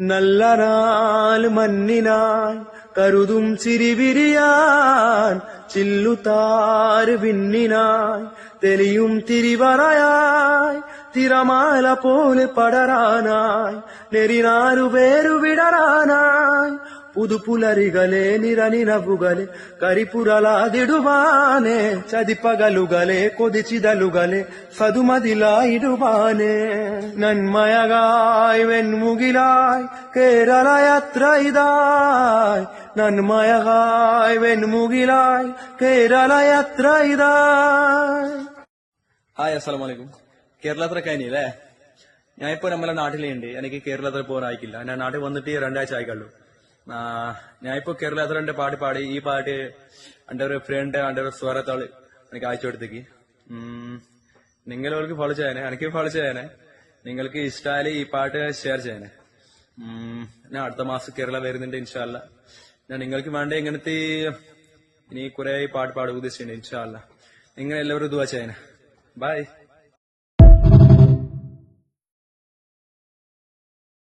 നല്ല നാൾ മഞ്ഞിനായി കരുതും ചിരിവിരിയാൻ ചില്ലുതാര് വിണ്ണിനായി തെളിയും തിരിവറയായി തിരമാല പോലെ പടരാനായി നെരിനാരു പേരു വിടരാനായി പുതുപുലരികളെ നിരനിനവുകളെ കരിപുരലാതിടുവാനെ ചതിപ്പകലുകളെ കൊതിച്ചിതലുകളെ സതുമതിലായിടുവാനെ നന്മയകായ് വെൺമുകിലായി കേരളയാത്ര ഇതായി നന്മയകായ് വെൺമുകിലായി കേരളയാത്ര ഇതായി. ഹായ്, അസ്സലാമു അലൈക്കും. കേരളത്ര കഴിഞ്ഞില്ലേ? ഞാനിപ്പോ നമ്മളെ നാട്ടിലുണ്ട്. എനിക്ക് കേരളത്തിൽ പോകാൻ ആയിക്കില്ല. ഞാൻ നാട്ടിൽ വന്നിട്ട് 2 ആഴ്ച ആയിക്കുള്ളൂ. ഞാനിപ്പോ കേരളത്തിലെ പാട്ട് പാടി. ഈ പാട്ട് എന്റെ ഒരു ഫ്രണ്ട് എന്റെ ഒരു സ്വരത്താള് എനിക്ക് അയച്ചു കൊടുത്തേക്ക്. നിങ്ങൾക്ക് ഫോളോ ചെയ്യാനേ, എനിക്ക് ഫോളോ ചെയ്യാനേ. നിങ്ങൾക്ക് ഇഷ്ടമായാലും ഈ പാട്ട് ഷെയർ ചെയ്യാനേ. ഞാൻ അടുത്ത മാസം കേരള വരുന്നുണ്ട് ഇൻഷാ അല്ലാ. ഞാൻ നിങ്ങൾക്ക് വേണ്ട ഇങ്ങനത്തെ ഇനി കുറെ പാട്ട് പാടുക ഉദ്ദേശിച്ചിട്ടുണ്ട് ഇൻഷാ അല്ലാ. നിങ്ങൾ എല്ലാവരും ദുആ ചെയ്യാനേ. ബൈ.